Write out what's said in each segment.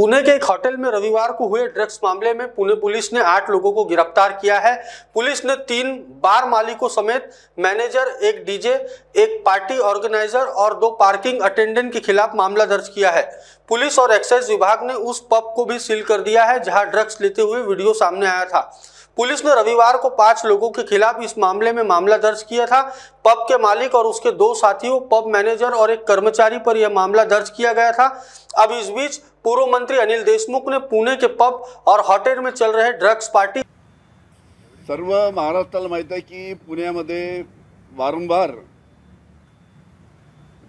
पुणे के एक होटल में रविवार को हुए ड्रग्स मामले में पुणे पुलिस ने 8 लोगों को गिरफ्तार किया है। पुलिस ने 3 बार मालिकों समेत मैनेजर, एक डीजे, एक पार्टी ऑर्गेनाइजर और 2 पार्किंग अटेंडेंट के खिलाफ मामला दर्ज किया है। पुलिस और एक्साइज विभाग ने उस पब को भी सील कर दिया है जहां ड्रग्स लेते हुए वीडियो सामने आया था। पुलिस ने रविवार को 5 लोगों के खिलाफ इस मामले में मामला दर्ज किया था। पब के मालिक और उसके 2 साथियों, पब मैनेजर और एक कर्मचारी पर यह मामला दर्ज किया गया था। अब इस बीच पूर्व मंत्री अनिल देशमुख ने पुणे के पब और होटल में चल रहे ड्रग्स पार्टी सर्व महाराष्ट्राला माहित आहे की पुण्यामध्ये वारंवार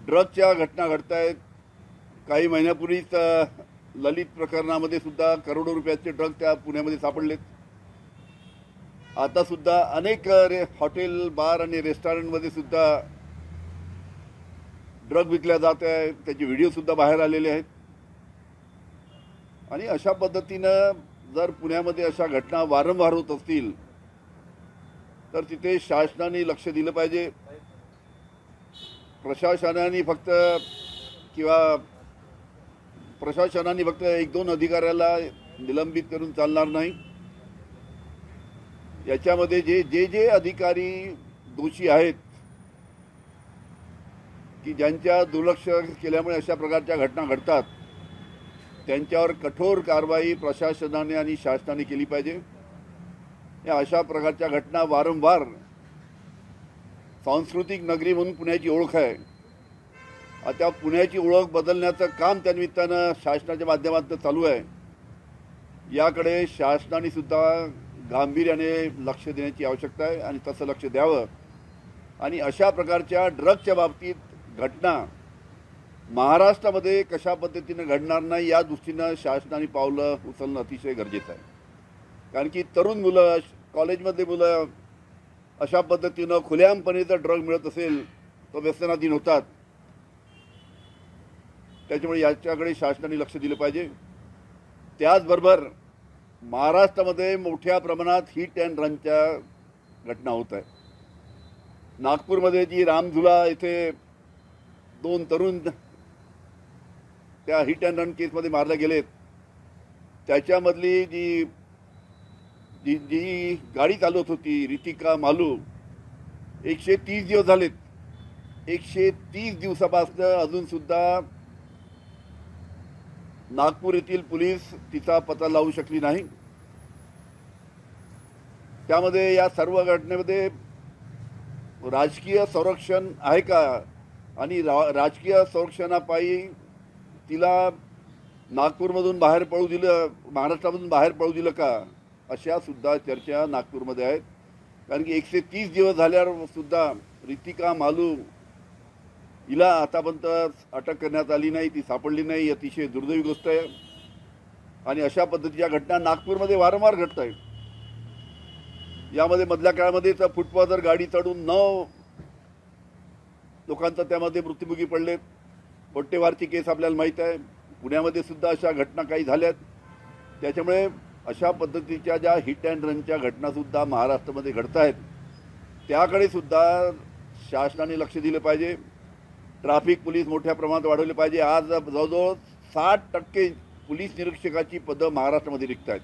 ड्रग्सच्या घटना घडत आहेत। काही महिन्यापूर्वीच ललित प्रकरणामध्ये सुद्धा करोडो रुपयाचे ड्रग्स त्या पुण्यामध्ये सापडलेत। आता सुद्धा अनेक हॉटेल, बार आणि रेस्टॉरंटमध्ये सुद्धा ड्रग विकल्या जात आहे। त्याचे व्हिडिओ सुद्धा बाहेर आलेले आहेत आणि अशा पद्धतीनं जर पुण्यामध्ये अशा घटना वारंवार होत असतील तर तिथे शासनाने लक्ष दिलं पाहिजे। प्रशासनाने फक्त 1-2 अधिकाऱ्याला निलंबित करून चालणार नाही। याच्यामध्ये जे अधिकारी दोषी आहेत की ज्यांच्या दुर्लक्ष केल्यामुळे अशा प्रकारच्या घटना घडतात त्यांच्यावर कठोर कारवाई प्रशासनाने आणि शासनाने केली पाहिजे। या अशा प्रकारच्या घटना वारंवार सांस्कृतिक नगरी म्हणून पुण्याची ओळख आहे। आता पुण्याची ओळख बदलण्याचं काम त्या निमित्तानं शासनाच्या माध्यमातून चालू आहे। याकडे शासनाने सुद्धा गांभीर्याने लक्ष देण्याची आवश्यकता आहे आणि तसं लक्ष द्यावं आणि अशा प्रकारच्या ड्रग्सच्या बाबतीत घटना महाराष्ट्रामध्ये कशा पद्धतीने घडणार नाही या दृष्टीने शासनाने पावलं उचलणं अतिशय गरजेचं आहे। कारण की तरुण मुलं, कॉलेजमध्ये मुलं अशा पद्धतीने खुलेआमपणे जर ड्रग मिळत असेल तर व्यसनाधीन होतात। त्याच्यामुळे याच्याकडे शासनाने लक्ष दिलं पाहिजे। त्याचबरोबर महाराष्ट्रामध्ये मोठ्या प्रमाणात हिट अँड रनच्या घटना होत आहेत। नागपूरमध्ये जी रामझुला इथे 2 तरुण त्या हिट अँड रन केसमध्ये मारले गेलेत, त्याच्यामधली जी गाडी चालवत होती रितिका मालू, 130 दिवस झालेत। 130 दिवसापासून अजून सुद्धा नागपूर येथील पोलीस तिचा पत्ता लावू शकली नाही। त्यामध्ये या सर्व घटनेमध्ये राजकीय संरक्षण आहे का आणि राजकीय संरक्षणापायी तिला नागपूरमधून बाहेर पळू दिलं, महाराष्ट्रामधून बाहेर पळू दिलं का, अशा सुद्धा चर्चा नागपूरमध्ये आहेत। कारण की 130 दिवस झाल्यावर सुद्धा रितिका मालू हिला आतापर्यंत अटक करण्यात आली नाही, ती सापडली नाही। अतिशय दुर्दैवी गोष्ट आहे आणि अशा पद्धतीच्या घटना नागपूरमध्ये वारंवार घडत आहेत। यामध्ये मधल्या काळामध्ये फुटपाथवर गाडी चढून 9 लोकांचा त्यामध्ये मृत्युमुखी पडलेत। पोट्टेवारची केस आपल्याला माहीत आहे। पुण्यामध्ये सुद्धा अशा घटना काही झाल्यात। त्याच्यामुळे अशा पद्धतीच्या ज्या हिट अँड रनच्या घटनासुद्धा महाराष्ट्रामध्ये घडत आहेत त्याकडे सुद्धा शासनाने लक्ष दिलं पाहिजे। ट्रॅफिक पोलीस मोठ्या प्रमाणात वाढवले पाहिजे। आज जवळजवळ 60% पोलीस निरीक्षकाची पदं महाराष्ट्रामध्ये रिक्त आहेत।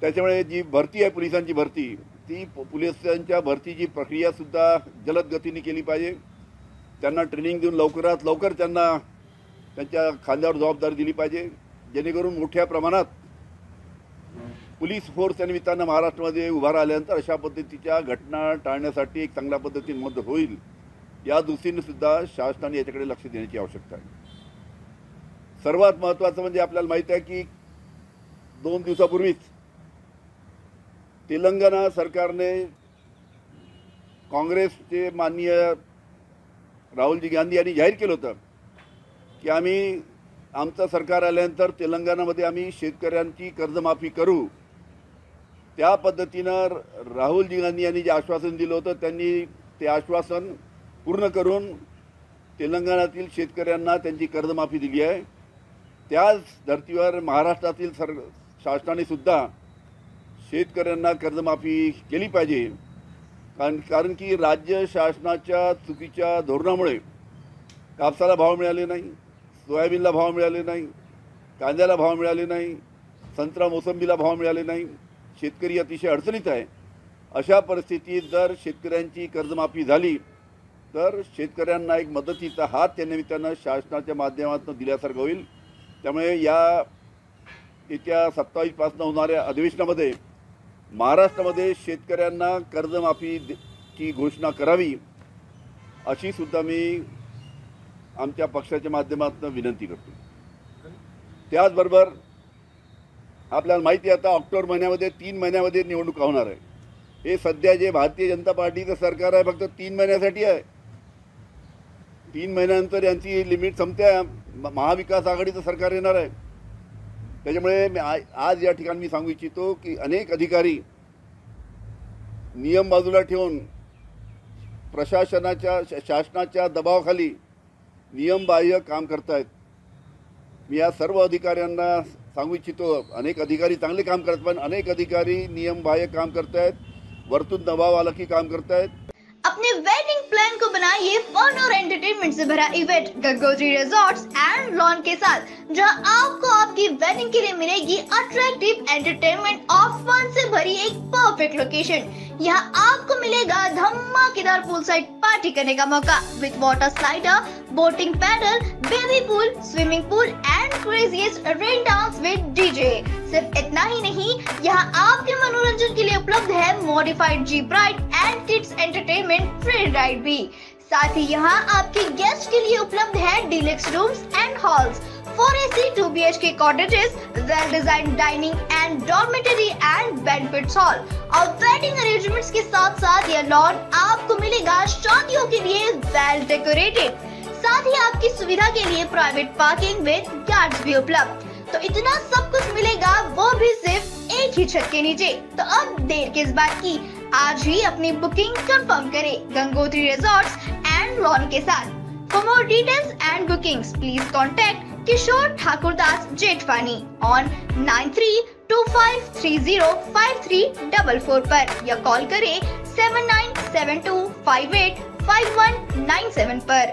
त्याच्यामुळे जी भरती आहे पोलिसांची भरती, ती पोलिसांच्या भरतीची प्रक्रिया सुद्धा जलद गतीने केली पाहिजे। त्यांना ट्रेनिंग देऊन लवकरात लवकर त्यांना त्यांच्या खांद्यावर जबाबदारी दिली पाहिजे, जेणेकरून मोठ्या प्रमाणात पोलीस फोर्स या निमित्तानं महाराष्ट्रामध्ये उभा राहिल्यानंतर अशा पद्धतीच्या घटना टाळण्यासाठी एक चांगल्या पद्धतीने मदत होईल। या दृष्टीने सुद्धा शासनाने याच्याकडे लक्ष देण्याची आवश्यकता आहे। सर्वात महत्त्वाचं म्हणजे आपल्याला माहिती आहे की 2 दिवसापूर्वीच तेलंगणा सरकारने काँग्रेसचे माननीय राहुलजी गांधी यांनी जाहीर केलं होतं की आमचं सरकार आल्यानंतर तेलंगणामध्ये आम्ही शेतकऱ्यांची कर्जमाफी करू। त्या पद्धतीनं राहुलजी गांधी यांनी जे आश्वासन दिलं होतं त्यांनी ते आश्वासन पूर्ण करून तेलंगणातील शेतकऱ्यांना त्यांची कर्जमाफी दिली आहे। त्याच धर्तीवर महाराष्ट्रातील शासनाने सुद्धा शेतकऱ्यांना कर्जमाफी केली पाहिजे। कारण की राज्य शासनाच्या चुकीच्या धोरणामुळे कापसाला भाव मिळाले नाही, सोयाबीनला भाव मिळाले नाही, कांद्याला भाव मिळाले नाही, संत्रा मोसंबीला भाव मिळाले नाही, शेतकरी अतिशय अडचणीत आहे. अशा परिस्थितीत जर शेतकऱ्यांची कर्जमाफी झाली तर शेतकऱ्यांना एक मदतीचा हात त्या निमित्तानं शासनाच्या माध्यमातून दिल्यासारखं होईल. त्यामुळे या येत्या 27 पासून होणाऱ्या अधिवेशनामध्ये महाराष्ट्रामध्ये शेतकऱ्यांना कर्जमाफीची घोषणा करावी अशी सुद्धा मी आमच्या पक्षाच्या माध्यमातून विनंती करतो. त्याचबरोबर आपल्याला माहिती आहे आता ऑक्टोबर महिन्यामध्ये 3 महिन्यामध्ये निवडणुका होणार आहे. हे सध्या जे भारतीय जनता पार्टीचं सरकार आहे फक्त 3 महिन्यासाठी आहे. 3 महिन्यानंतर यांची लिमिट संपते. महाविकास आघाडीचं सरकार येणार आहे. त्याच्यामुळे मी आज या ठिकाणी मी सांगू इच्छितो की अनेक अधिकारी नियम बाजूला ठेवून प्रशासनाच्या शासनाच्या दबावाखाली नियमबाह्य काम करतायत. मी या सर्व अधिकाऱ्यांना सांगू इच्छितो, अनेक अधिकारी चांगले काम करतात पण अनेक अधिकारी नियमबाह्य काम करतायत, वरतून दबाव आला की काम करतायत. अपने वेडिंग प्लान को बनाइए फन और एंटरटेनमेंट से भरा event Gangotri resorts and lawn के साथ, जहां आपको आपकी वेडिंग के लिए मिलेगी अट्रैक्टिव एंटरटेनमेंट और फन से भरी एक परफेक्ट लोकेशन. यहाँ आपको मिलेगा धमाकेदार पूल साइड पार्टी करने का मौका with water slider, boating paddle, baby pool, swimming pool and craziest rain dance with DJ. सिर्फ इतना ही नहीं, यहाँ आपके मनोरंजन के लिए उपलब्ध है modified jeep ride end kids entertainment free ride भी. साथ ही यहाँ आपके गेस्ट के लिए उपलब्ध है deluxe rooms end halls, 4 AC 2 BHK cottages, well designed dining and dormitory and banquet hall. और वेडिंग अरेंजमेंट्स के साथ साथ यह लॉन आपको मिलेगा शादियों के लिए वेल डेकोरेटेड. साथ ही आपकी सुविधा के लिए प्राइवेट पार्किंग विद गार्ड्स भी उपलब्ध. तो इतना सब कुछ मिलेगा, वो भी सिर्फ एक ही छत के नीचे. तो अब देर किस बात की, आज ही अपनी बुकिंग कंफर्म करें गंगोत्री रिजॉर्ट्स एंड लॉन के साथ. For more details and bookings please contact Kishor Thakurdas Jethwani on 9325305344 पर या कॉल करें 7972585197 पर.